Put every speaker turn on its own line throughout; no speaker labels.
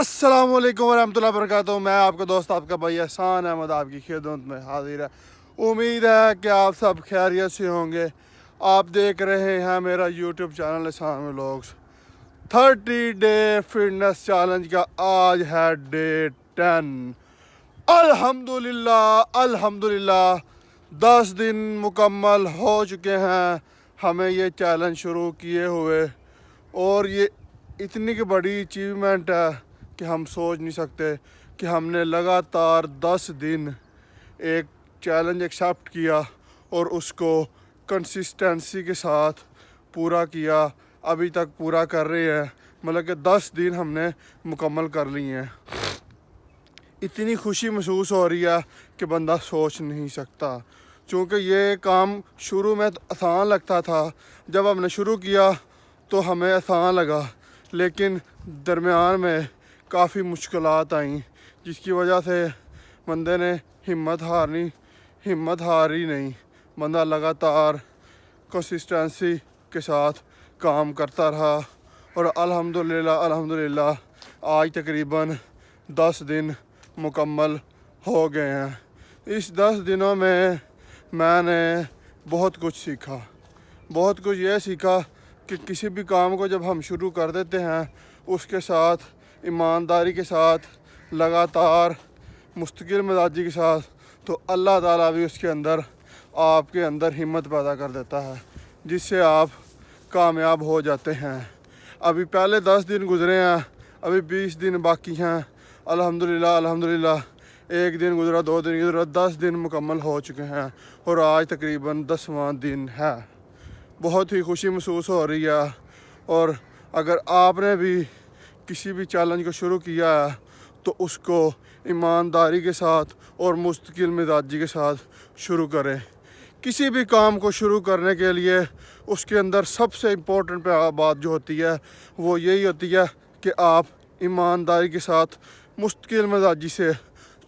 अस्सलाम वालेकुम वरहमतुल्लाहि वबरकातुहू। मैं आपका दोस्त आपका भाई एहसान अहमद आपकी खिदमत में हाजिर है। उम्मीद है कि आप सब खैरियत से होंगे। आप देख रहे हैं मेरा यूट्यूब चैनल एहसान व्लॉग्स। 30 डे फिटनेस चैलेंज का आज है डे 10। अल्हम्दुलिल्लाह अल्हम्दुलिल्लाह 10 दिन मुकम्मल हो चुके हैं हमें ये चैलेंज शुरू किए हुए, और ये इतनी की बड़ी अचीवमेंट है कि हम सोच नहीं सकते कि हमने लगातार 10 दिन एक चैलेंज एक्सेप्ट किया और उसको कंसिस्टेंसी के साथ पूरा किया। अभी तक पूरा कर रहे हैं, मतलब कि 10 दिन हमने मुकम्मल कर लिए हैं। इतनी खुशी महसूस हो रही है कि बंदा सोच नहीं सकता, क्योंकि ये काम शुरू में तो आसान लगता था। जब हमने शुरू किया तो हमें आसान लगा, लेकिन दरमियान में काफ़ी मुश्किलात आईं, जिसकी वजह से बंदे ने हिम्मत हारी नहीं। बंदा लगातार कंसिस्टेंसी के साथ काम करता रहा और अल्हम्दुलिल्लाह आज तकरीबन 10 दिन मुकम्मल हो गए हैं। इस 10 दिनों में मैंने बहुत कुछ सीखा। बहुत कुछ ये सीखा कि किसी भी काम को जब हम शुरू कर देते हैं उसके साथ ईमानदारी के साथ, लगातार मुस्तकिल मिजाजी के साथ, तो अल्लाह ताला भी उसके अंदर आपके अंदर हिम्मत पैदा कर देता है, जिससे आप कामयाब हो जाते हैं। अभी पहले 10 दिन गुजरे हैं, अभी 20 दिन बाकी हैं। अल्हम्दुलिल्लाह एक दिन गुजरा, 2 दिन गुजरा, 10 दिन मुकम्मल हो चुके हैं और आज तकरीबन 10वां दिन है। बहुत ही खुशी महसूस हो रही है। और अगर आपने भी किसी भी चैलेंज को शुरू किया है तो उसको ईमानदारी के साथ और मुस्तकिल मिजाजी के साथ शुरू करें। किसी भी काम को शुरू करने के लिए उसके अंदर सबसे इम्पोर्टेंट बात जो होती है वो यही होती है कि आप ईमानदारी के साथ मुस्तकिल मिजाजी से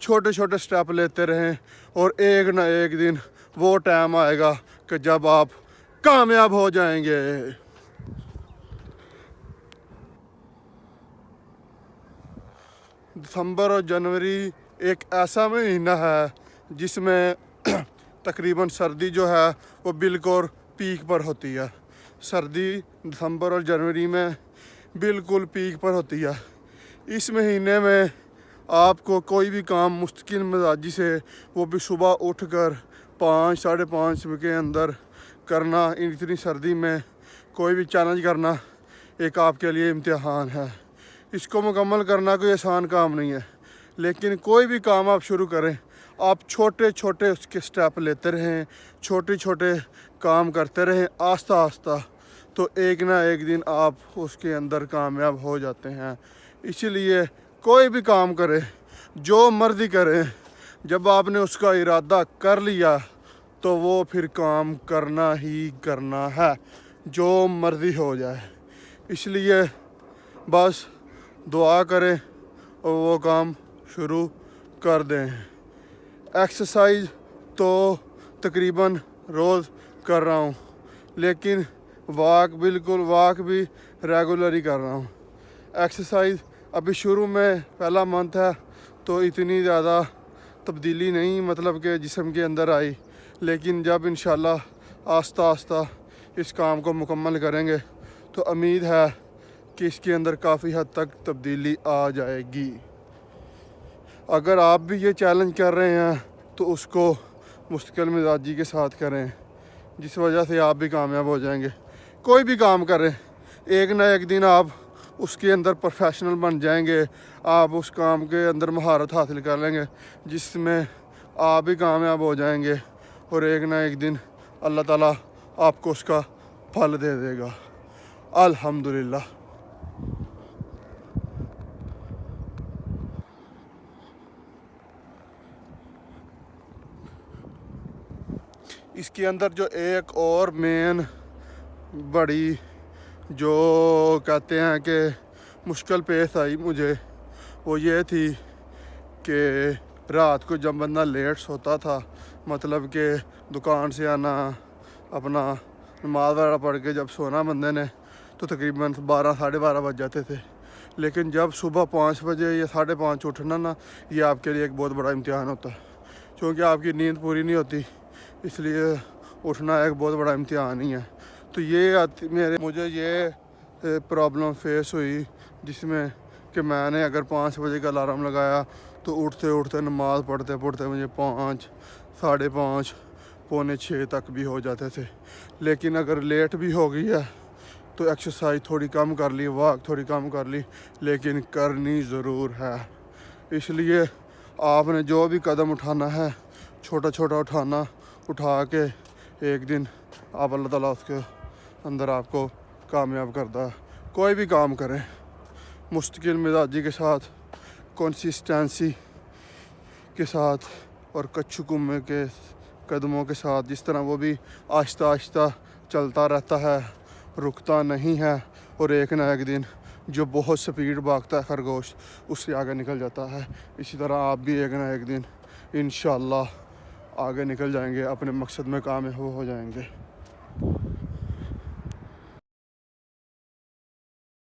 छोटे छोटे स्टेप लेते रहें, और एक ना एक दिन वो टाइम आएगा कि जब आप कामयाब हो जाएंगे। दिसंबर और जनवरी एक ऐसा महीना है जिसमें तकरीबन सर्दी जो है वो बिल्कुल पीक पर होती है। सर्दी दिसंबर और जनवरी में बिल्कुल पीक पर होती है। इस महीने में आपको कोई भी काम मुस्तकिल मिजाजी से, वो भी सुबह उठकर 5 साढ़े 5 के अंदर करना, इतनी सर्दी में कोई भी चैलेंज करना एक आपके लिए इम्तिहान है। इसको मुकम्मल करना कोई आसान काम नहीं है, लेकिन कोई भी काम आप शुरू करें, आप छोटे छोटे उसके स्टेप लेते रहें, छोटे छोटे काम करते रहें आस्ता आस्ता, तो एक ना एक दिन आप उसके अंदर कामयाब हो जाते हैं। इसीलिए कोई भी काम करें, जो मर्ज़ी करें, जब आपने उसका इरादा कर लिया तो वो फिर काम करना ही करना है, जो मर्ज़ी हो जाए। इसलिए बस दुआ करें और वो काम शुरू कर दें। एक्सरसाइज तो तकरीबन रोज़ कर रहा हूँ, लेकिन वॉक भी रेगुलर ही कर रहा हूँ। एक्सरसाइज अभी शुरू में पहला मंथ है तो इतनी ज़्यादा तब्दीली नहीं, मतलब कि जिस्म के अंदर आई, लेकिन जब इंशाल्लाह आस्ता आस्ता इस काम को मुकम्मल करेंगे तो उम्मीद है कि इसके अंदर काफ़ी हद तक तब्दीली आ जाएगी। अगर आप भी ये चैलेंज कर रहे हैं तो उसको मुस्तकिल मिजाजी के साथ करें, जिस वजह से आप भी कामयाब हो जाएंगे। कोई भी काम करें, एक ना एक दिन आप उसके अंदर प्रोफेशनल बन जाएंगे। आप उस काम के अंदर महारत हासिल कर लेंगे, जिसमें आप भी कामयाब हो जाएंगे, और एक ना एक दिन अल्लाह ताला आपको उसका फल दे देगा। अल्हम्दुलिल्लाह। इसके अंदर जो एक और मेन बड़ी जो कहते हैं कि मुश्किल पेश आई मुझे, वो ये थी कि रात को जब बंदा लेट सोता था, मतलब कि दुकान से आना, अपना नमाज वगैरह पढ़ के जब सोना बंदे ने, तो तकरीबन 12 साढ़े 12 बज जाते थे। लेकिन जब सुबह 5 बजे या 5:30 उठना ना, ये आपके लिए एक बहुत बड़ा इम्तिहान होता है, क्योंकि आपकी नींद पूरी नहीं होती, इसलिए उठना एक बहुत बड़ा इम्तिहान ही है। तो ये मुझे ये प्रॉब्लम फेस हुई, जिसमें कि मैंने अगर 5 बजे का अलार्म लगाया तो उठते उठते नमाज़ पढ़ते पढ़ते मुझे 5, 5:30, पौने 6 तक भी हो जाते थे। लेकिन अगर लेट भी हो गई है तो एक्सरसाइज थोड़ी कम कर ली, वॉक थोड़ी कम कर ली, लेकिन करनी ज़रूर है। इसलिए आपने जो भी कदम उठाना है छोटा छोटा उठा के एक दिन आप अल्लाह ताला उसके अंदर आपको कामयाब करता है। कोई भी काम करें मुस्तकिल मिजाजी के साथ, कंसिस्टेंसी के साथ और कच्चू कुम्मे के कदमों के साथ, जिस तरह वो भी आहिस्ता आहिस्ता चलता रहता है, रुकता नहीं है, और एक ना एक दिन जो बहुत स्पीड भागता है खरगोश, उससे आगे निकल जाता है। इसी तरह आप भी एक ना एक दिन इंशाअल्लाह आगे निकल जाएंगे, अपने मकसद में कामयाब हो जाएंगे।